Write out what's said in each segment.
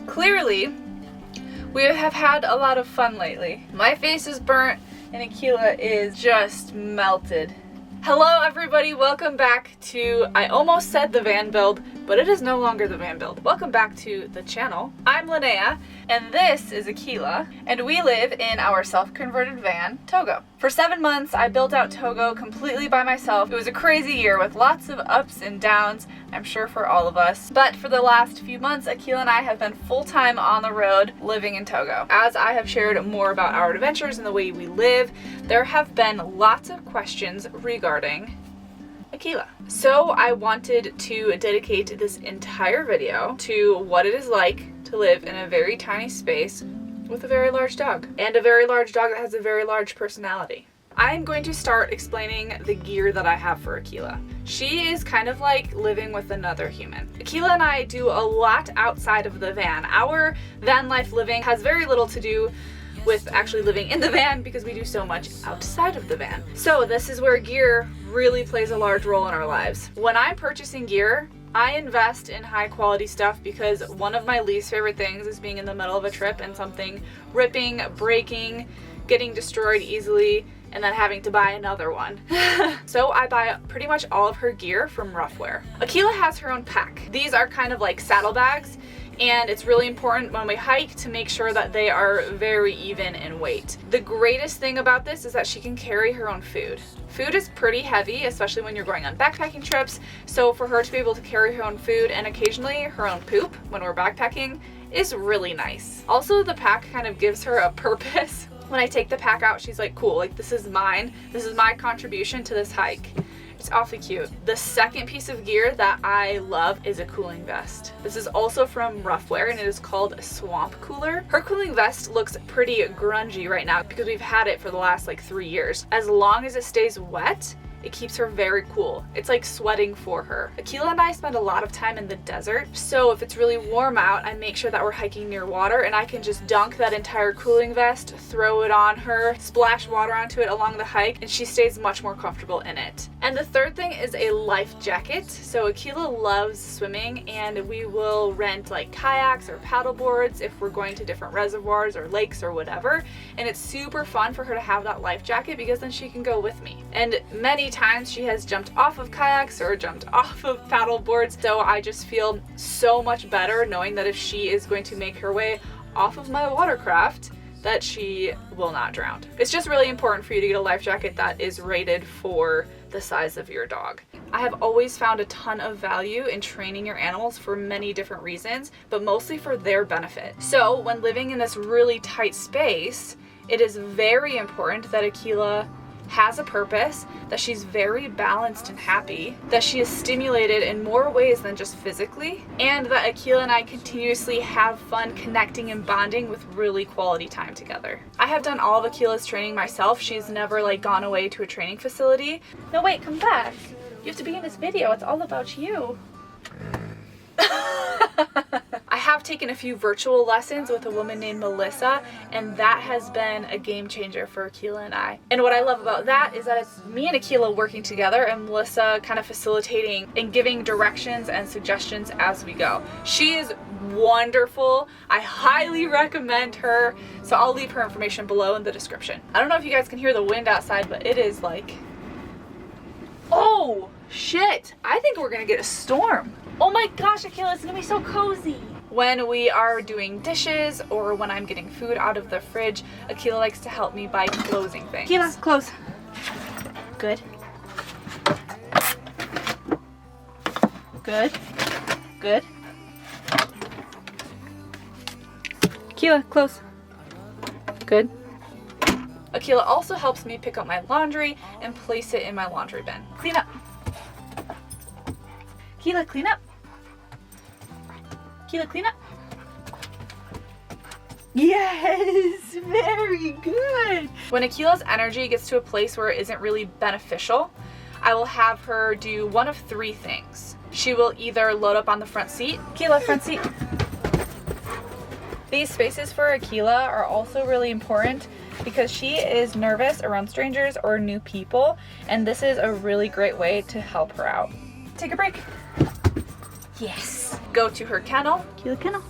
Clearly, we have had a lot of fun lately. My face is burnt and Akela is just melted. Hello everybody, welcome back to, I almost said the van build, but it is no longer the van build. Welcome back to the channel. I'm Linnea, and this is Akela, and we live in our self-converted van, Togo. For 7 months, I built out Togo completely by myself. It was a crazy year with lots of ups and downs, I'm sure for all of us. But for the last few months, Akela and I have been full-time on the road living in Togo. As I have shared more about our adventures and the way we live, there have been lots of questions regarding Akela. So I wanted to dedicate this entire video to what it is like to live in a very tiny space with a very large dog, and a very large dog that has a very large personality. I'm going to start explaining the gear that I have for Akela. She is kind of like living with another human. Akela and I do a lot outside of the van. Our van life living has very little to do with actually living in the van because we do so much outside of the van. So this is where gear really plays a large role in our lives. When I'm purchasing gear, I invest in high quality stuff because one of my least favorite things is being in the middle of a trip and something ripping, breaking, getting destroyed easily, and then having to buy another one. So I buy pretty much all of her gear from RUFFWEAR. Akela has her own pack. These are kind of like saddlebags, and it's really important when we hike to make sure that they are very even in weight. The greatest thing about this is that she can carry her own food. Food is pretty heavy, especially when you're going on backpacking trips, so for her to be able to carry her own food and occasionally her own poop when we're backpacking is really nice. Also, the pack kind of gives her a purpose. When I take the pack out, she's like, cool, like this is mine. This is my contribution to this hike. It's awfully cute. The second piece of gear that I love is a cooling vest. This is also from RUFFWEAR and it is called a swamp cooler. Her cooling vest looks pretty grungy right now because we've had it for the last like 3 years. As long as it stays wet, it keeps her very cool. It's like sweating for her. Akela and I spend a lot of time in the desert, so if it's really warm out, I make sure that we're hiking near water and I can just dunk that entire cooling vest, throw it on her, splash water onto it along the hike, and she stays much more comfortable in it. And the third thing is a life jacket. So Akela loves swimming and we will rent like kayaks or paddle boards if we're going to different reservoirs or lakes or whatever. And it's super fun for her to have that life jacket because then she can go with me. And many times she has jumped off of kayaks or jumped off of paddle boards, so I just feel so much better knowing that if she is going to make her way off of my watercraft, that she will not drown. It's just really important for you to get a life jacket that is rated for the size of your dog. I have always found a ton of value in training your animals for many different reasons, but mostly for their benefit. So when living in this really tight space, it is very important that Akela has a purpose, that she's very balanced and happy, that she is stimulated in more ways than just physically, and that Akela and I continuously have fun connecting and bonding with really quality time together. I have done all of Akela's training myself. She's never like gone away to a training facility. No, wait, come back. You have to be in this video. It's all about you. I have taken a few virtual lessons with a woman named Melissa, and that has been a game changer for Akela and I. And what I love about that is that it's me and Akela working together and Melissa kind of facilitating and giving directions and suggestions as we go. She is wonderful. I highly recommend her. So I'll leave her information below in the description. I don't know if you guys can hear the wind outside, but it is like, oh shit, I think we're gonna get a storm. Oh my gosh, Akela, it's gonna be so cozy. When we are doing dishes or when I'm getting food out of the fridge, Akela likes to help me by closing things. Akela, close. Good. Good. Good. Akela, close. Good. Akela also helps me pick up my laundry and place it in my laundry bin. Clean up. Akela, clean up. Akela, clean up. Yes, very good. When Akela's energy gets to a place where it isn't really beneficial, I will have her do one of 3 things. She will either load up on the front seat. Akela, front seat. These spaces for Akela are also really important because she is nervous around strangers or new people, and this is a really great way to help her out. Take a break. Yes. Go to her kennel. Akela, kennel.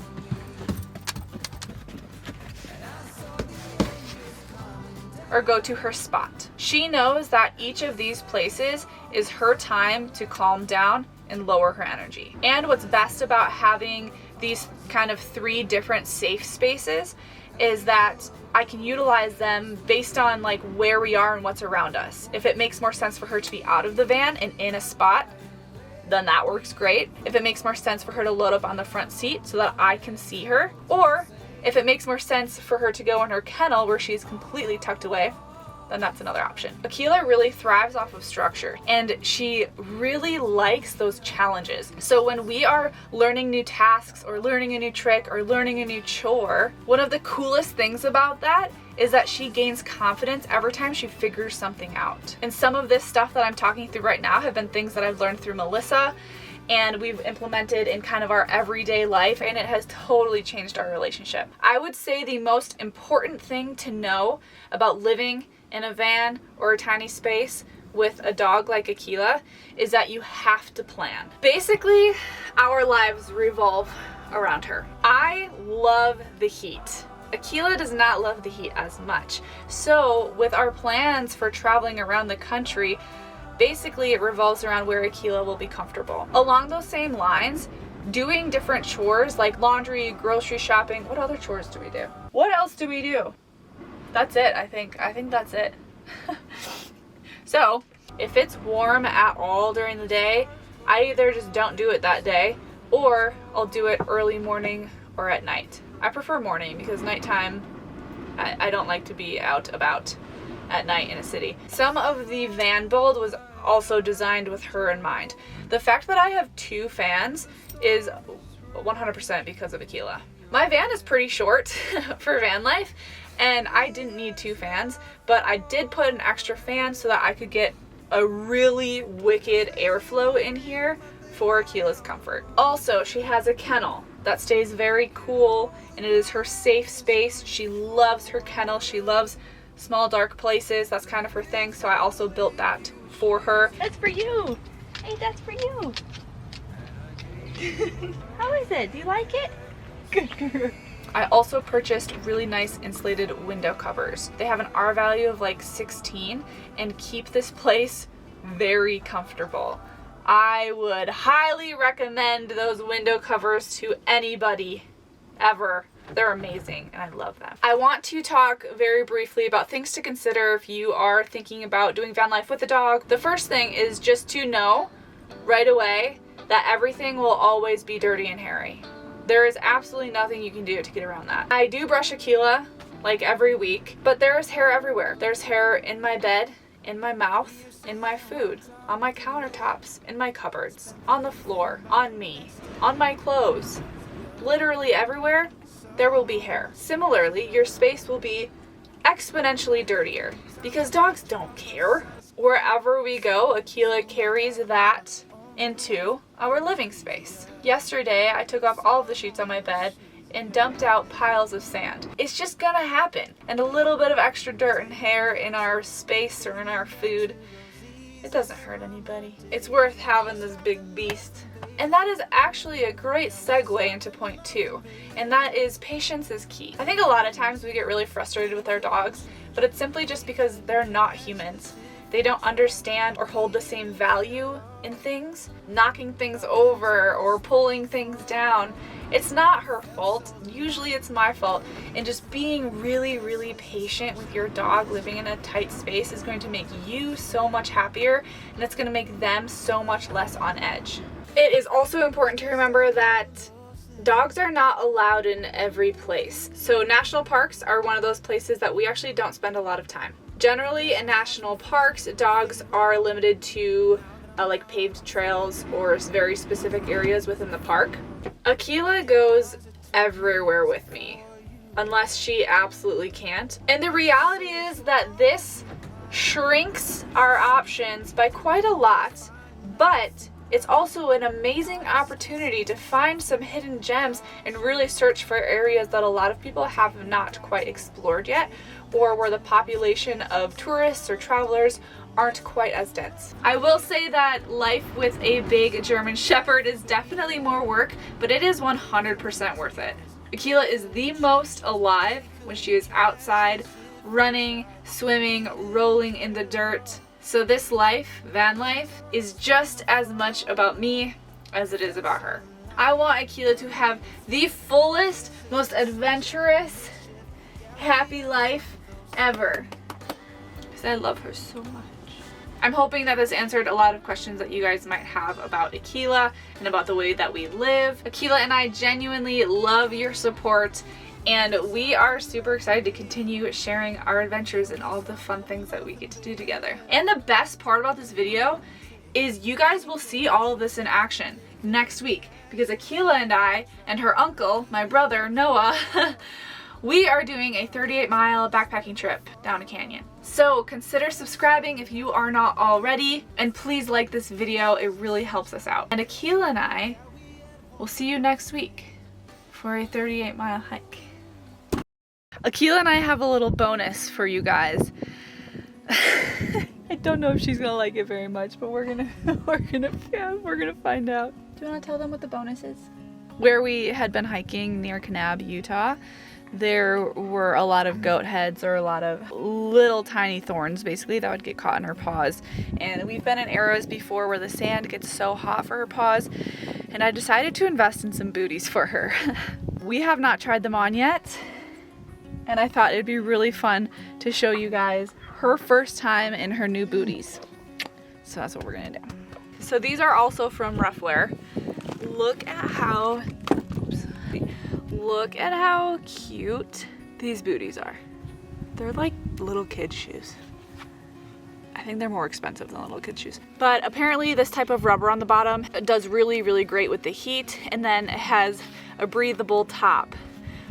or go to her spot. She knows that each of these places is her time to calm down and lower her energy. And what's best about having these kind of 3 different safe spaces is that I can utilize them based on like where we are and what's around us. If it makes more sense for her to be out of the van and in a spot, then that works great. If it makes more sense for her to load up on the front seat so that I can see her, or if it makes more sense for her to go in her kennel where she's completely tucked away, then that's another option. Akela really thrives off of structure, and she really likes those challenges. So when we are learning new tasks or learning a new trick or learning a new chore, one of the coolest things about that is that she gains confidence every time she figures something out. And some of this stuff that I'm talking through right now have been things that I've learned through Melissa, and we've implemented in kind of our everyday life, and it has totally changed our relationship. I would say the most important thing to know about living in a van or a tiny space with a dog like Akela is that you have to plan. Basically, our lives revolve around her. I love the heat. Akela does not love the heat as much. So with our plans for traveling around the country, basically it revolves around where Akela will be comfortable. Along those same lines, doing different chores like laundry, grocery shopping. What other chores do we do? What else do we do? That's it, I think that's it. So, if it's warm at all during the day, I either just don't do it that day, or I'll do it early morning or at night. I prefer morning because nighttime, I don't like to be out about at night in a city. Some of the van build was also designed with her in mind. The fact that I have 2 fans is 100% because of Akela. My van is pretty short for van life, and I didn't need 2 fans, but I did put an extra fan so that I could get a really wicked airflow in here for Akela's comfort. Also, she has a kennel that stays very cool, and it is her safe space. She loves her kennel. She loves small dark places. That's kind of her thing, so I also built that for her. That's for you. Hey, that's for you. How is it? Do you like it? Good. I also purchased really nice insulated window covers. They have an R value of like 16 and keep this place very comfortable. I would highly recommend those window covers to anybody ever. They're amazing and I love them. I want to talk very briefly about things to consider if you are thinking about doing van life with a dog. The first thing is just to know right away that everything will always be dirty and hairy. There is absolutely nothing you can do to get around that. I do brush Akela like every week, but there is hair everywhere. There's hair in my bed, in my mouth, in my food, on my countertops, in my cupboards, on the floor, on me, on my clothes. Literally everywhere, there will be hair. Similarly, your space will be exponentially dirtier because dogs don't care. Wherever we go, Akela carries that into our living space. Yesterday, I took off all of the sheets on my bed and dumped out piles of sand. It's just gonna happen. And a little bit of extra dirt and hair in our space or in our food, it doesn't hurt anybody. It's worth having this big beast. And that is actually a great segue into point 2, and that is patience is key. I think a lot of times we get really frustrated with our dogs, but it's simply just because they're not humans. They don't understand or hold the same value in things. Knocking things over or pulling things down, it's not her fault. Usually it's my fault. And just being really, really patient with your dog living in a tight space is going to make you so much happier, and it's going to make them so much less on edge. It is also important to remember that dogs are not allowed in every place. So national parks are one of those places that we actually don't spend a lot of time. Generally, in national parks, dogs are limited to like paved trails or very specific areas within the park. Akela goes everywhere with me, unless she absolutely can't. And the reality is that this shrinks our options by quite a lot, but it's also an amazing opportunity to find some hidden gems and really search for areas that a lot of people have not quite explored yet, or where the population of tourists or travelers aren't quite as dense. I will say that life with a big German Shepherd is definitely more work, but it is 100% worth it. Akela is the most alive when she is outside running, swimming, rolling in the dirt. So this life, van life, is just as much about me as it is about her. I want Akela to have the fullest, most adventurous, happy life ever. Because I love her so much. I'm hoping that this answered a lot of questions that you guys might have about Akela and about the way that we live. Akela and I genuinely love your support, and we are super excited to continue sharing our adventures and all the fun things that we get to do together. And the best part about this video is you guys will see all of this in action next week, because Akela and I and her uncle, my brother Noah, we are doing a 38-mile backpacking trip down a canyon. So consider subscribing if you are not already, and please like this video, it really helps us out. And Akela and I will see you next week for a 38-mile hike. Akela and I have a little bonus for you guys. I don't know if she's gonna like it very much, but we're gonna find out. Do you want to tell them what the bonus is? Where we had been hiking near Kanab, Utah, there were a lot of goat heads, or a lot of little tiny thorns basically that would get caught in her paws. And we've been in areas before where the sand gets so hot for her paws, and I decided to invest in some booties for her. We have not tried them on yet, and I thought it'd be really fun to show you guys her first time in her new booties. So that's what we're gonna do. So these are also from RUFFWEAR. Look at how cute these booties are. They're like little kid shoes. I think they're more expensive than little kid shoes. But apparently this type of rubber on the bottom does really, really great with the heat, and then it has a breathable top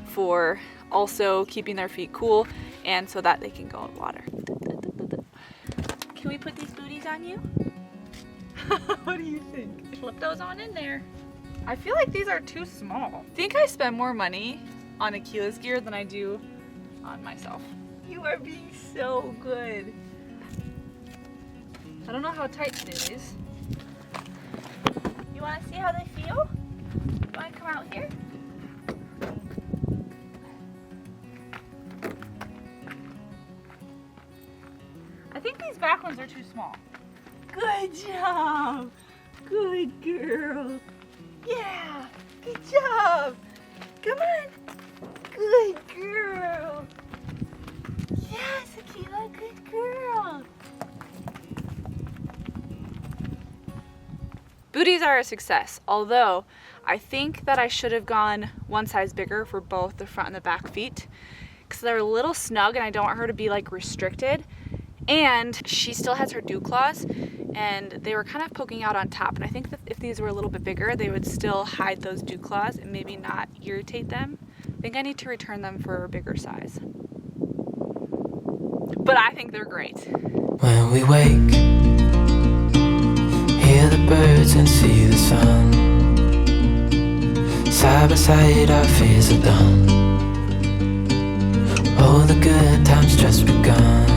for also keeping their feet cool and so that they can go in water. Can we put these booties on you? What do you think? Flip those on in there. I feel like these are too small. I think I spend more money on Akela's gear than I do on myself. You are being so good. I don't know how tight it is. You want to see how they feel? You want to come out here? I think these back ones are too small. Good job. Good girl. Yeah, good job. Come on. Good girl. Yes, Akela, good girl. Booties are a success, although I think that I should have gone one size bigger for both the front and the back feet, because they're a little snug and I don't want her to be like restricted. And she still has her dew claws, and they were kind of poking out on top, and I think that if these were a little bit bigger, they would still hide those dew claws and maybe not irritate them. I think I need to return them for a bigger size. But I think they're great. When we wake, hear the birds and see the sun. Side by side our fears are done. All the good times just begun.